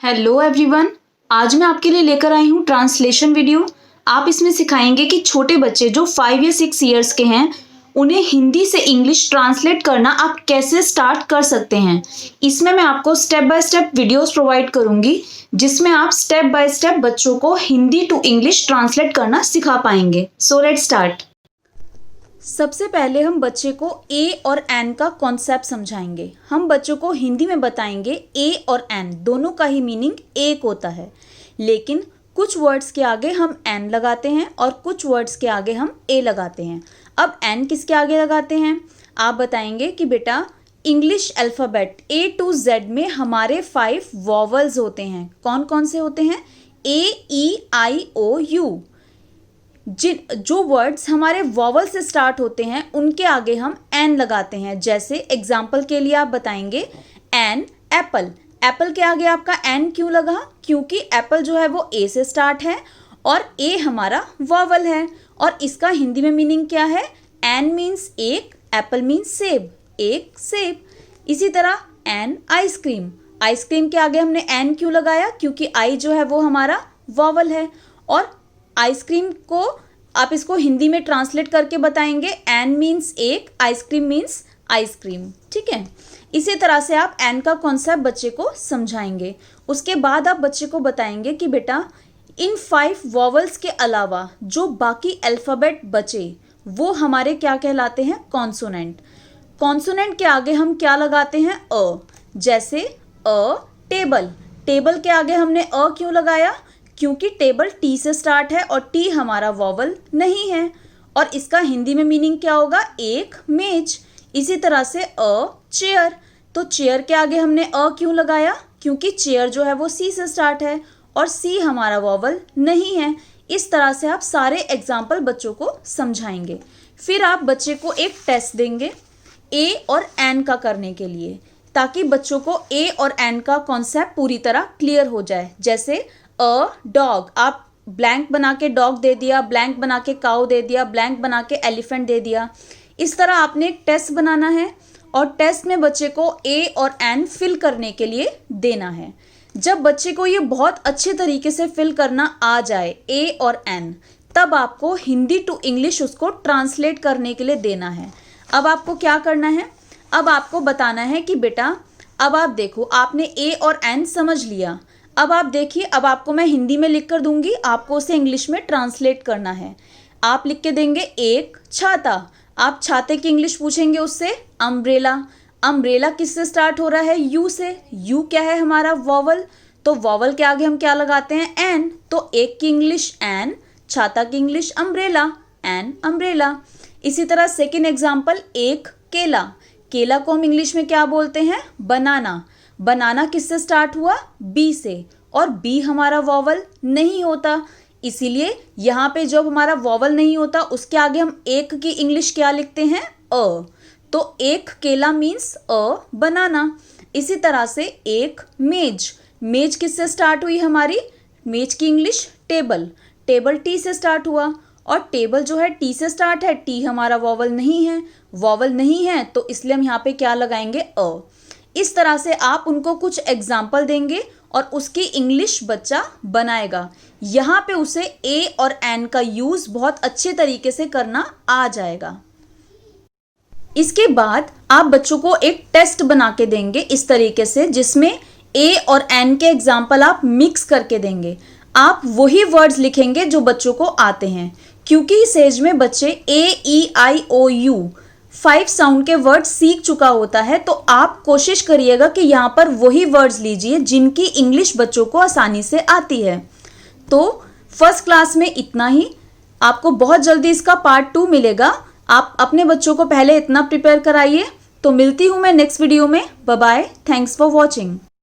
Hello everyone, आज मैं आपके लिए लेकर आई हूँ ट्रांसलेशन वीडियो। आप इसमें सिखाएंगे कि छोटे बच्चे जो 5 या 6 इयर्स के हैं उन्हें हिंदी से इंग्लिश ट्रांसलेट करना आप कैसे स्टार्ट कर सकते हैं। इसमें मैं आपको step by step videos provide करूंगी जिसमें आप स्टेप बाय स्टेप बच्चों को हिंदी टू इंग्लिश ट्रांसलेट करना सिखा पाएंगे। So let's start. सबसे पहले हम बच्चे को ए और एन का कॉन्सेप्ट समझाएंगे। हम बच्चों को हिंदी में बताएंगे ए और एन दोनों का ही मीनिंग एक होता है, लेकिन कुछ वर्ड्स के आगे हम एन लगाते हैं और कुछ वर्ड्स के आगे हम ए लगाते हैं। अब एन किसके आगे लगाते हैं? आप बताएंगे कि बेटा English alphabet A to Z में हमारे 5 वॉवल्स होते हैं। कौन कौन से होते हैं? ए, ई, आई, ओ, यू। जो वर्ड्स हमारे वॉवल से स्टार्ट होते हैं उनके आगे हम एन लगाते हैं। जैसे एग्जाम्पल के लिए आप बताएंगे एन एप्पल। एप्पल के आगे आपका एन क्यों लगा? क्योंकि एप्पल जो है वो ए से स्टार्ट है और ए हमारा वॉवल है। और इसका हिंदी में मीनिंग क्या है? एन मीन्स एक, एप्पल मीन्स सेब, एक सेब। इसी तरह एन आइसक्रीम। आइसक्रीम के आगे हमने एन क्यों लगाया? क्योंकि आई जो है वो हमारा वॉवल है। और आइसक्रीम को आप इसको हिंदी में ट्रांसलेट करके बताएंगे एन मीन्स एक, आइसक्रीम मीन्स आइसक्रीम। ठीक है, इसी तरह से आप एन का कॉन्सेप्ट बच्चे को समझाएंगे। उसके बाद आप बच्चे को बताएंगे कि बेटा इन 5 वॉवल्स के अलावा जो बाकी अल्फ़ाबेट बचे वो हमारे क्या कहलाते हैं? कॉन्सोनेंट। कॉन्सोनेंट के आगे हम क्या लगाते हैं? अ। जैसे अ टेबल। टेबल के आगे हमने अ क्यों लगाया? क्योंकि टेबल टी से स्टार्ट है और टी हमारा वॉवल नहीं है। और इसका हिंदी में मीनिंग क्या होगा? एक मेज। इसी तरह से अ चेयर। तो चेयर के आगे हमने अ क्यों लगाया? क्योंकि चेयर जो है वो सी से स्टार्ट है और सी हमारा वॉवल नहीं है। इस तरह से आप सारे एग्जाम्पल बच्चों को समझाएंगे। फिर आप बच्चे को एक टेस्ट देंगे ए और एन का करने के लिए, ताकि बच्चों को ए और एन का कॉन्सेप्ट पूरी तरह क्लियर हो जाए। जैसे अ डॉग, आप ब्लैंक बना के डॉग दे दिया, ब्लैंक बना के काऊ दे दिया, ब्लैंक बना के एलिफेंट दे दिया। इस तरह आपने एक टेस्ट बनाना है और टेस्ट में बच्चे को ए और एन फिल करने के लिए देना है। जब बच्चे को ये बहुत अच्छे तरीके से फिल करना आ जाए ए और एन, तब आपको हिंदी टू इंग्लिश उसको ट्रांसलेट करने के लिए देना है। अब आपको क्या करना है? अब आपको बताना है कि बेटा अब आप देखो, आपने ए और एन समझ लिया। अब आप देखिए, अब आपको मैं हिंदी में लिख कर दूंगी, आपको उसे इंग्लिश में ट्रांसलेट करना है। आप लिख के देंगे एक छाता। आप छाते की इंग्लिश पूछेंगे उससे अम्ब्रेला। अम्ब्रेला किससे स्टार्ट हो रहा है? यू से। यू क्या है? हमारा वॉवल। तो वॉवल के आगे हम क्या लगाते हैं? एन। तो एक की इंग्लिश एन, छाता की इंग्लिश अम्ब्रेला, एन अम्ब्रेला। इसी तरह सेकेंड एग्जाम्पल एक केला। केला को हम इंग्लिश में क्या बोलते हैं? बनाना। बनाना किससे स्टार्ट हुआ? बी से, और बी हमारा वॉवल नहीं होता, इसीलिए यहाँ पे जब हमारा वॉवल नहीं होता उसके आगे हम एक की इंग्लिश क्या लिखते हैं? अ। तो एक केला मीन्स अ बनाना। इसी तरह से एक मेज। मेज किससे स्टार्ट हुई हमारी? मेज की इंग्लिश टेबल। टेबल टी से स्टार्ट हुआ और टेबल जो है टी से स्टार्ट है, टी हमारा वॉवल नहीं है। वॉवल नहीं है तो इसलिए हम यहाँ पे क्या लगाएंगे? अ। इस तरह से आप उनको कुछ एग्जाम्पल देंगे और उसकी इंग्लिश बच्चा बनाएगा। यहाँ पे उसे ए और एन का यूज बहुत अच्छे तरीके से करना आ जाएगा। इसके बाद आप बच्चों को एक टेस्ट बना के देंगे इस तरीके से, जिसमें ए और एन के एग्जाम्पल आप मिक्स करके देंगे। आप वही वर्ड्स लिखेंगे जो बच्चों को आते हैं, क्योंकि इस एज में बच्चे ए, ई, आई, ओ, यू 5 साउंड के वर्ड सीख चुका होता है। तो आप कोशिश करिएगा कि यहाँ पर वही वर्ड्स लीजिए जिनकी इंग्लिश बच्चों को आसानी से आती है। तो फर्स्ट क्लास में इतना ही। आपको बहुत जल्दी इसका पार्ट 2 मिलेगा। आप अपने बच्चों को पहले इतना प्रिपेयर कराइए। तो मिलती हूँ मैं नेक्स्ट वीडियो में। Bye bye, thanks for watching.